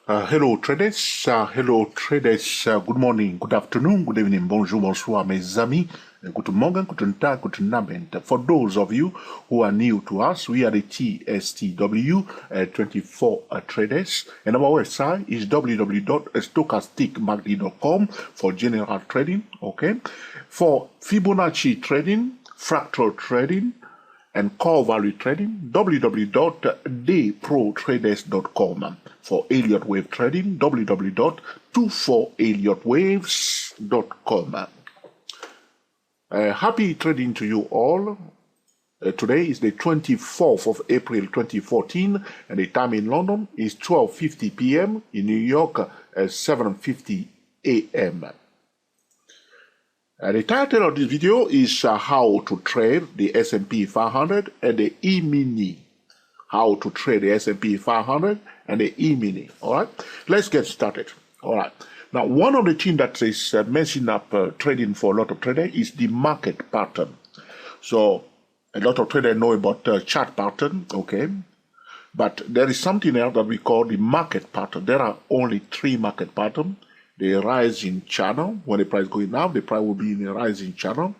Hello traders, good morning, good afternoon, good evening, bonjour, bonsoir mes amis, guten Morgen, guten Tag, guten Abend. For those of you who are new to us, we are the TSTW 24 traders, and our website is www.stochasticmagdi.com for general trading, okay? For Fibonacci trading, fractal trading, and core value trading, www.dayprotraders.com. For Elliott Wave trading, www.24elliottwaves.com. Happy trading to you all. Today is the 24th of April 2014, and the time in London is 12:50 p.m. In New York, 7:50 a.m. The title of this video is how to trade the S&P 500 and the E-mini. How to trade the S&P 500 and the E-mini. All right, let's get started. All right. Now, one of the things that is messing up trading for a lot of traders is the market pattern. So, a lot of traders know about chart pattern, okay? But there is something else that we call the market pattern. There are only three market patterns. The rising channel, when the price going up, the price will be in a rising channel.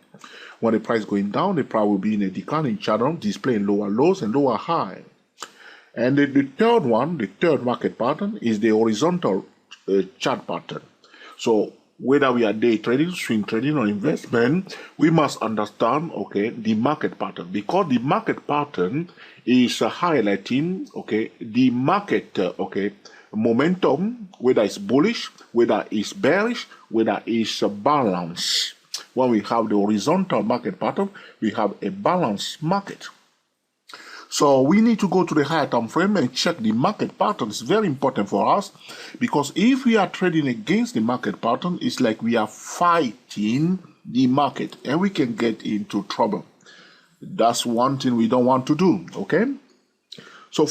When the price going down, the price will be in a declining channel, displaying lower lows and lower high. And the third one, the third market pattern, is the horizontal chart pattern. So whether we are day trading, swing trading, or investment, we must understand, okay, the market pattern, because the market pattern is highlighting, okay, the market, okay, momentum, whether it's bullish, whether it's bearish, whether it's a balance. When we have the horizontal market pattern, we have a balanced market. So we need to go to the higher time frame and check the market pattern. It's very important for us, because if we are trading against the market pattern, it's like we are fighting the market and we can get into trouble. That's one thing we don't want to do, okay? So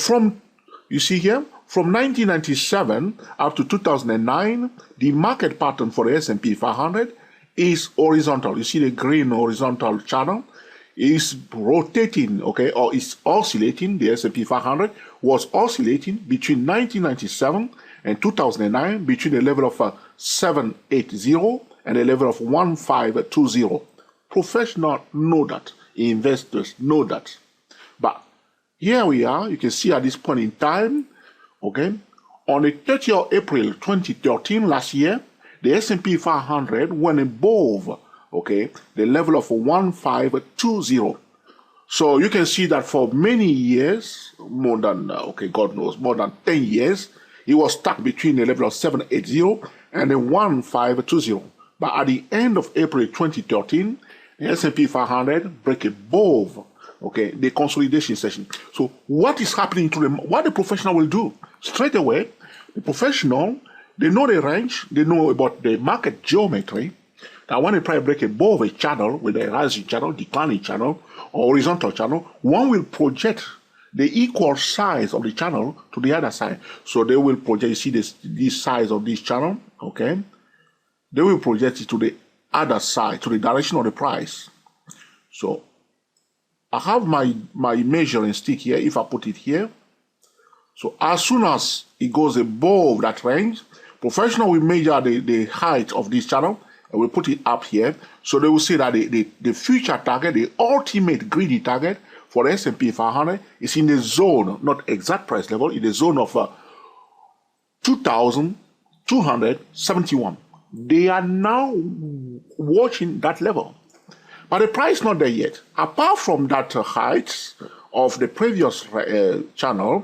you see here, from 1997 up to 2009, the market pattern for the S&P 500 is horizontal. You see the green horizontal channel is rotating, okay, or is oscillating. The S&P 500 was oscillating between 1997 and 2009 between the level of 780 and the level of 1520. Professionals know that. Investors know that. But here we are. You can see at this point in time, okay, on the 30th of April 2013, last year, the S&P 500 went above, okay, the level of 1520. So you can see that for many years, more than, okay, God knows, more than 10 years, it was stuck between the level of 780 and the 1520. But at the end of April 2013, the S&P 500 break above, okay, the consolidation session. So what is happening to them? What the professional will do? Straight away, the professional, they know the range, they know about the market geometry. That when the price break above a channel, with a rising channel, declining channel, or horizontal channel, one will project the equal size of the channel to the other side. So they will project, you see this size of this channel, okay? They will project it to the other side, to the direction of the price. So I have my measuring stick here. If I put it here, so as soon as it goes above that range, professional will measure the height of this channel and we'll put it up here. So they will see that the future target, the ultimate greedy target for the S&P 500 is in the zone, not exact price level, in the zone of 2,271. They are now watching that level. But the price is not there yet. Apart from that height of the previous channel,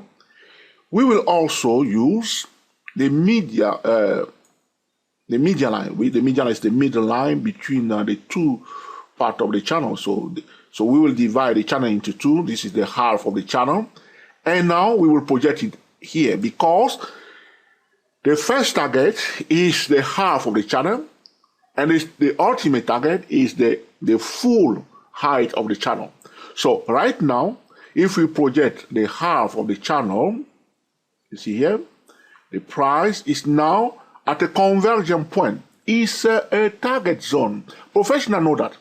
we will also use the median line. The median line is the middle line between the two parts of the channel. So we will divide the channel into two. This is the half of the channel. And now we will project it here, because the first target is the half of the channel, and the ultimate target is the full height of the channel. So right now, if we project the half of the channel, you see here, the price is now at a convergence point. It's a target zone. Professionals know that.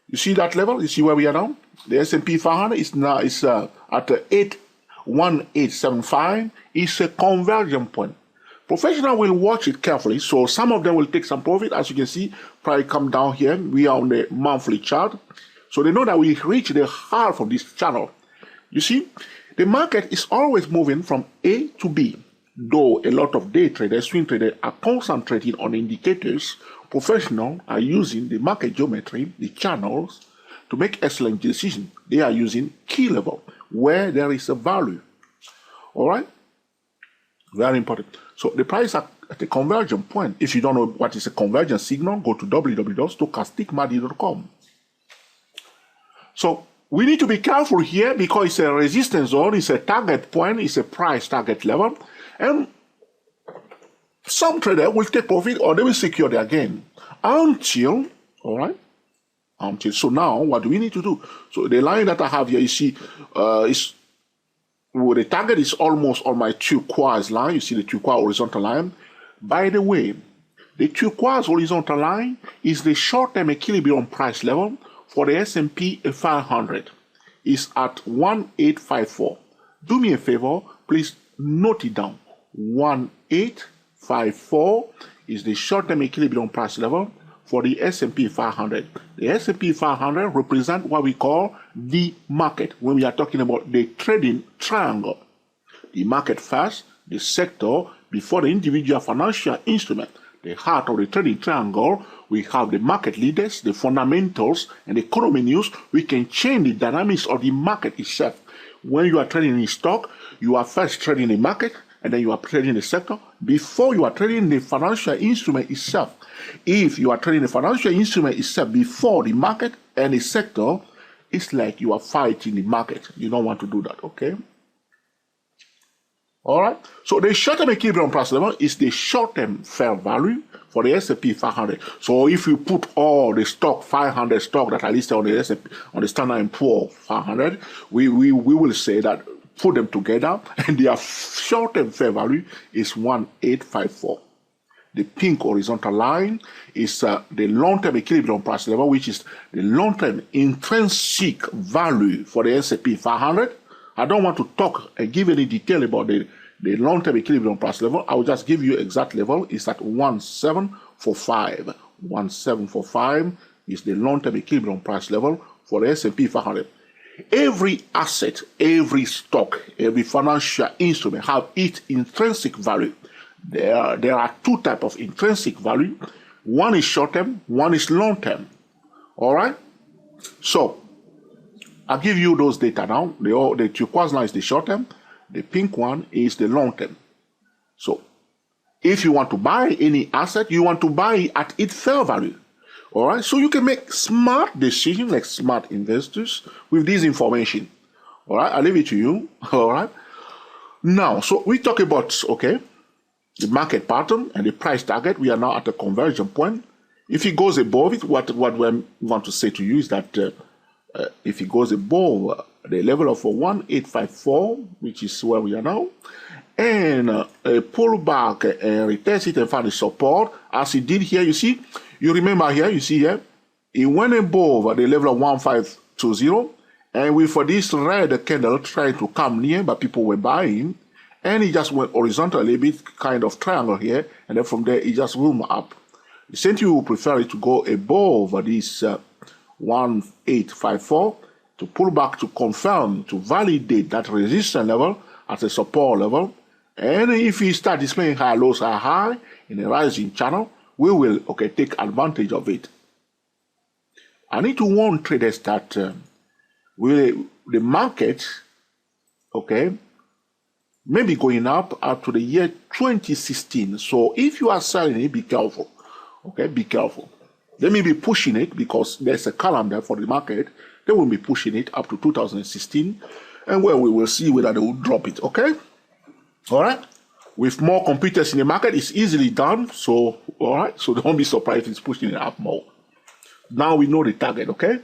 You see that level? You see where we are now? The S&P 500 is now at 81875. It's a convergence point. Professional will watch it carefully, so some of them will take some profit. As you can see, probably come down here. We are on the monthly chart. So they know that we reach the half of this channel. You see, the market is always moving from A to B. Though a lot of day traders, swing traders are concentrating on indicators, professionals are using the market geometry, the channels, to make excellent decisions. They are using key level, where there is a value. All right? Very important. So the price at a convergence point. If you don't know what is a convergence signal, go to www.stochasticmardi.com. So we need to be careful here because it's a resistance zone, it's a target point, it's a price target level, and some trader will take profit or they will secure their gain until, all right, until. So now what do we need to do? So the line that I have here, you see, the target is almost on my turquoise line. You see the turquoise horizontal line. By the way, the turquoise horizontal line is the short-term equilibrium price level for the S&P 500. It's at 1854. Do me a favor, please note it down. 1854 is the short-term equilibrium price level for the S&P 500. The S&P 500 represents what we call the market when we are talking about the trading triangle. The market first, the sector, before the individual financial instrument. The heart of the trading triangle, we have the market leaders, the fundamentals, and the economy news. We can change the dynamics of the market itself. When you are trading in stock, you are first trading the market, and then you are trading the sector before you are trading the financial instrument itself. If you are trading the financial instrument itself before the market and the sector, it's like you are fighting the market. You don't want to do that, okay? All right. So the short-term equilibrium price level is the short-term fair value for the S&P 500. So if you put all the stock, 500 stock that are listed on the S&P, on the Standard & Poor's 500, we will say that put them together and their short-term fair value is 1854. The pink horizontal line is the long-term equilibrium price level, which is the long-term intrinsic value for the S&P 500. I don't want to talk and give any detail about the long-term equilibrium price level. I will just give you exact level. It's at 1745. 1745 is the long-term equilibrium price level for the S&P 500. Every asset, every stock, every financial instrument have its intrinsic value. There are two types of intrinsic value. One is short-term, one is long-term. All right? So, I'll give you those data now. The turquoise line is the short-term. The pink one is the long-term. So, if you want to buy any asset, you want to buy it at its fair value. All right? So, you can make smart decisions like smart investors with this information. All right? I'll leave it to you. All right? Now, so we talk about, okay, the market pattern and the price target. We are now at a convergence point. If it goes above it, what we want to say to you is that if it goes above the level of 1854, which is where we are now, and pull back and retest it and find the support, as it did here, you remember here, you see here, it went above the level of 1520, and with this red candle trying to come near, but people were buying, and it just went horizontal a little bit, kind of triangle here, and then from there it just room up. Since you prefer it to go above this 1854 to pull back to confirm, to validate that resistance level as a support level, and if we start displaying high lows are high in a rising channel, we will take advantage of it. I need to warn traders that the market maybe going up to the year 2016. So if you are selling it, be careful. Okay, be careful. They may be pushing it because there's a calendar for the market. They will be pushing it up to 2016, and where we will see whether they will drop it. Okay, all right. With more computers in the market, it's easily done. So all right, so don't be surprised if it's pushing it up more. Now we know the target. Okay.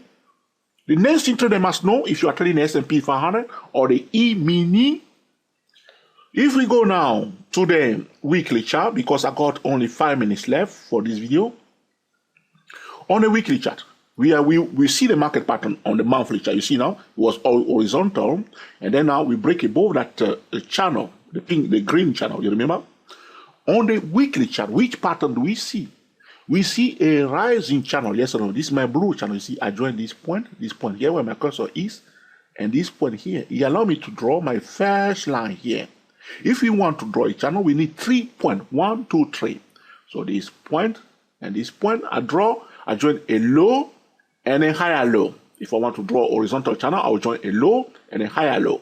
The next thing trader must know, if you are trading the S&P 500 or the E-mini. If we go now to the weekly chart, because I got only 5 minutes left for this video. On the weekly chart, we see the market pattern on the monthly chart. You see now, it was all horizontal, and then now we break above that channel, the green channel, you remember? On the weekly chart, which pattern do we see? We see a rising channel. Yes or no? This is my blue channel. You see, I join this point here where my cursor is, and this point here. It allows me to draw my first line here. If we want to draw a channel, we need 3 points. 1, 2, 3. So this point and this point, I join a low and a higher low. If I want to draw a horizontal channel, I will join a low and a higher low.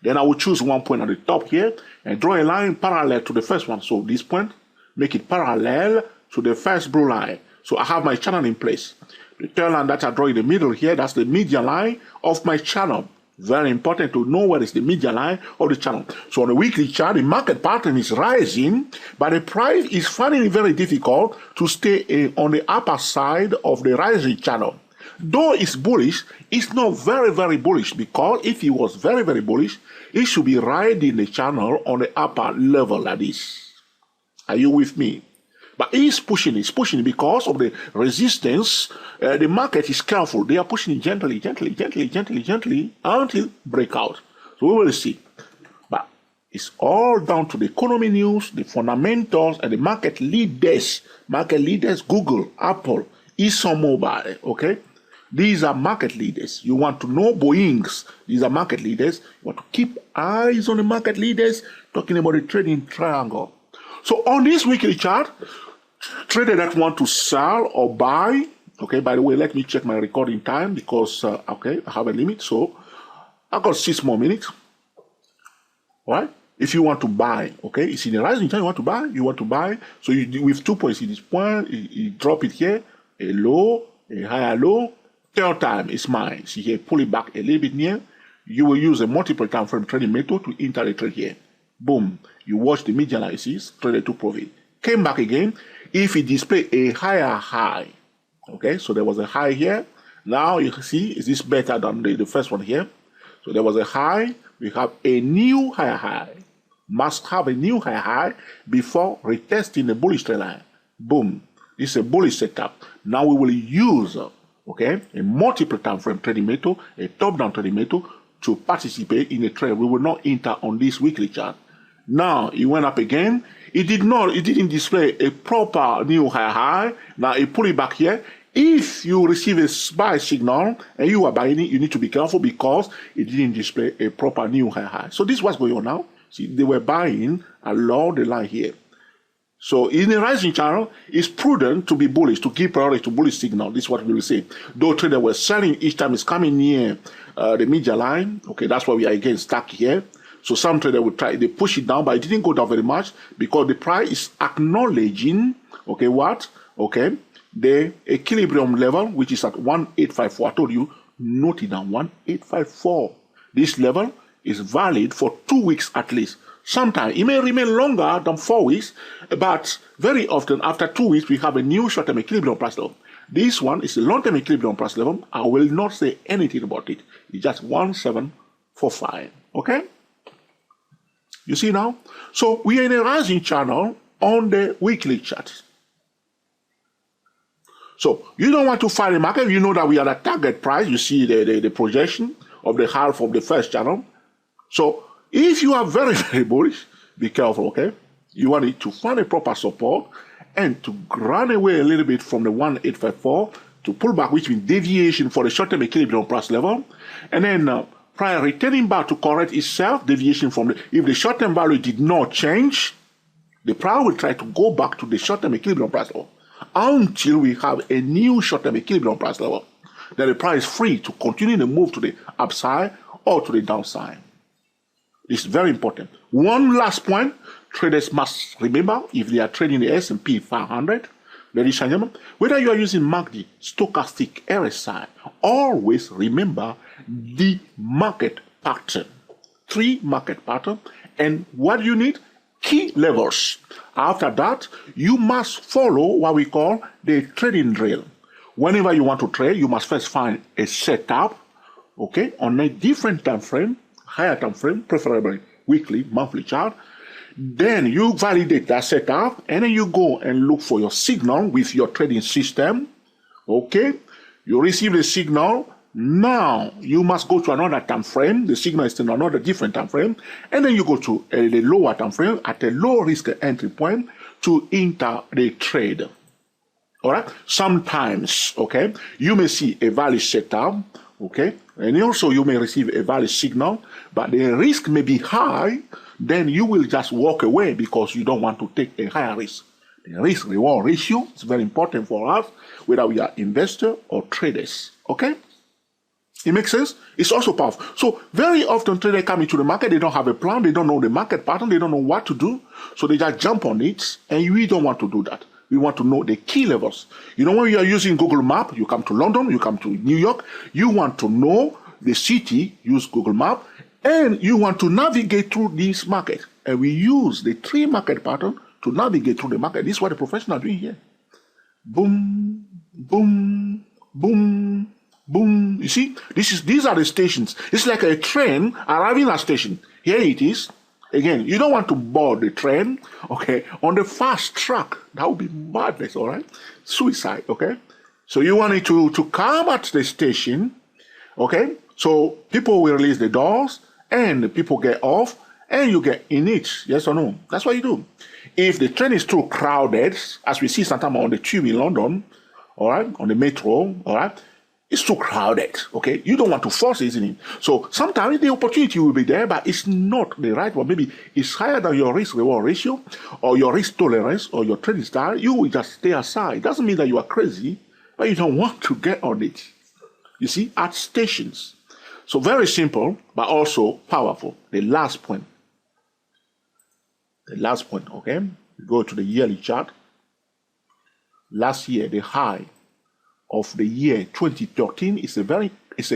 Then I will choose one point at the top here and draw a line parallel to the first one. So this point, make it parallel to the first blue line. So I have my channel in place. The third line that I draw in the middle here, that's the median line of my channel. Very important to know where is the median line of the channel. So on the weekly chart, the market pattern is rising, but the price is finding it very difficult to stay on the upper side of the rising channel. Though it's bullish, it's not very, very bullish, because if it was very, very bullish, it should be riding the channel on the upper level like this. Are you with me? But it's pushing because of the resistance. The market is careful. They are pushing it gently until breakout. So we will see. But it's all down to the economy news, the fundamentals, and the market leaders. Market leaders, Google, Apple, ExxonMobil, okay? These are market leaders. You want to know Boeings. These are market leaders. You want to keep eyes on the market leaders, talking about the trading triangle. So on this weekly chart, trader that want to sell or buy, okay, by the way, let me check my recording time because, okay, I have a limit. So I've got 6 more minutes. All right. If you want to buy, okay, it's in the rising chart, you want to buy. So you with 2 points in this point, you drop it here, a low, a higher low. Third time is mine. See here, pull it back a little bit near. You will use a multiple time frame trading method to enter the trade here. Boom. You watch the median analysis, traded to profit. Came back again. If it display a higher high, okay, so there was a high here. Now you see, is this better than the first one here? So there was a high. We have a new higher high. Must have a new higher high before retesting the bullish trend line. Boom. This is a bullish setup. Now we will use, okay, a multiple time frame trading method, a top-down trading method to participate in a trade. We will not enter on this weekly chart. Now it went up again. It didn't display a proper new high. Now it pull it back here. If you receive a buy signal and you are buying it, you need to be careful because it didn't display a proper new high. So this is what's going on now. See, they were buying along the line here. So in a rising channel, it's prudent to be bullish, to give priority to bullish signal. This is what we will say. Though traders were selling each time it's coming near the media line. Okay, that's why we are again stuck here. So some traders would try, they push it down, but it didn't go down very much because the price is acknowledging, okay, what? Okay, the equilibrium level, which is at 1854. I told you, note it down, 1854. This level is valid for 2 weeks at least. Sometimes it may remain longer than 4 weeks, but very often after 2 weeks, we have a new short-term equilibrium price level. This one is a long-term equilibrium price level. I will not say anything about it. It's just 1745, okay? You see now? So we are in a rising channel on the weekly chart. So you don't want to find the market. You know that we are at target price. You see the projection of the half of the first channel. So if you are very, very bullish, be careful, okay? You want it to find a proper support and to run away a little bit from the 1854 to pull back, which means deviation for the short-term equilibrium price level. And then prior returning back to correct itself, deviation from if the short-term value did not change, the price will try to go back to the short-term equilibrium price level until we have a new short-term equilibrium price level. Then the price is free to continue the move to the upside or to the downside. It's very important. One last point, traders must remember if they are trading the S&P 500, ladies and gentlemen, whether you are using MACD, stochastic, RSI, always remember the market pattern. 3 market pattern. And what you need? Key levels. After that, you must follow what we call the trading drill. Whenever you want to trade, you must first find a setup, okay, on a different time frame, higher time frame, preferably weekly, monthly chart. Then you validate that setup, and then you go and look for your signal with your trading system. Okay, you receive the signal. Now you must go to another time frame. The signal is in another different time frame, and then you go to the lower time frame at a low risk entry point to enter the trade. All right. Sometimes, okay, you may see a value setup, okay, and also you may receive a value signal, but the risk may be high. Then you will just walk away because you don't want to take a higher risk. The risk-reward ratio is very important for us, whether we are investors or traders. Okay. It makes sense? It's also powerful. So very often traders come into the market, they don't have a plan, they don't know the market pattern, they don't know what to do. So they just jump on it, and we don't want to do that. We want to know the key levels. You know, when you are using Google Map, you come to London, you come to New York, you want to know the city, use Google Map, and you want to navigate through this market. And we use the 3 market pattern to navigate through the market. This is what the professionals are doing here. Boom, boom, boom, boom. You see, these are the stations. It's like a train arriving at a station. Here it is. Again, you don't want to board the train, okay, on the fast track. That would be madness, all right? Suicide, okay? So you want it to come at the station, okay? So people will release the doors, and people get off, and you get in it, yes or no? That's what you do. If the train is too crowded, as we see sometimes on the tube in London, all right, on the metro, all right, it's too crowded, okay? You don't want to force it, isn't it? So sometimes the opportunity will be there, but it's not the right one. Maybe it's higher than your risk-reward ratio or your risk tolerance or your trading style. You will just stay aside. It doesn't mean that you are crazy, but you don't want to get on it. You see, at stations. So very simple, but also powerful. The last point. The last point, okay? Go to the yearly chart. Last year, the high of the year 2013 is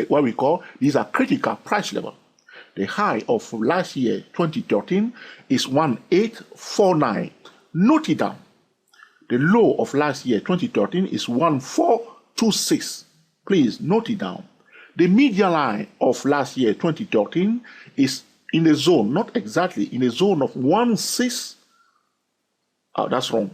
what we call, these are critical price level. The high of last year 2013 is 1849. Note it down. The low of last year 2013 is 1426. Please note it down. The median line of last year 2013 is in the zone, not exactly in the zone of 16. Oh, that's wrong.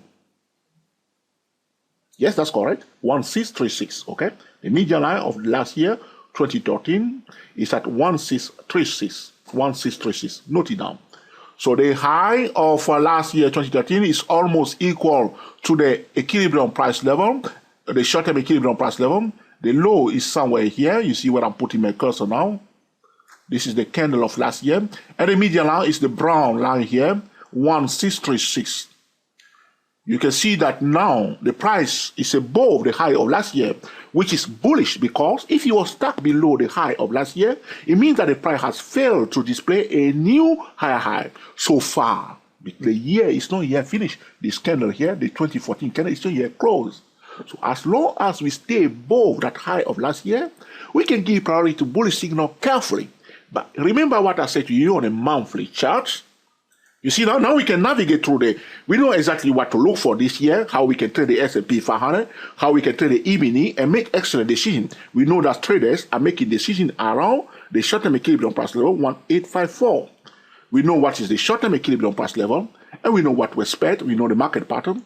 Yes, that's correct. 1636, okay? The median line of last year, 2013, is at 1636. 1636. Note it down. So the high of last year, 2013, is almost equal to the equilibrium price level, the short-term equilibrium price level. The low is somewhere here. You see where I'm putting my cursor now. This is the candle of last year. And the median line is the brown line here, 1636. You can see that now the price is above the high of last year, which is bullish because if you were stuck below the high of last year, it means that the price has failed to display a new higher high so far. The year is not yet finished. This candle here, the 2014 candle, is not yet closed. So as long as we stay above that high of last year, we can give priority to bullish signal carefully. But remember what I said to you on a monthly chart. You see, now we can navigate through we know exactly what to look for this year, how we can trade the S&P 500, how we can trade the E-mini and make excellent decisions. We know that traders are making decisions around the short-term equilibrium price level, 1854. We know what is the short-term equilibrium price level, and we know what to expect. We know the market pattern,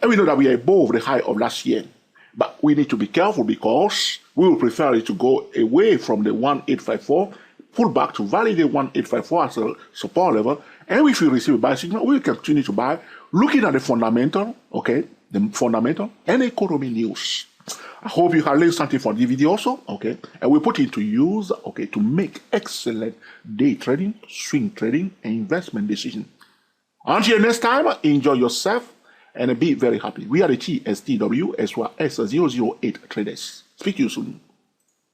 and we know that we are above the high of last year. But we need to be careful because we will prefer it to go away from the 1854, pull back to validate 1854 as a support level. And if we receive a buy signal, we will continue to buy, looking at the fundamental, okay, the fundamental and economy news. I hope you have learned something from the video also, okay, and we put it to use, okay, to make excellent day trading, swing trading, and investment decisions. Until next time, enjoy yourself and be very happy. We are the TSTW as well as 008 traders. Speak to you soon.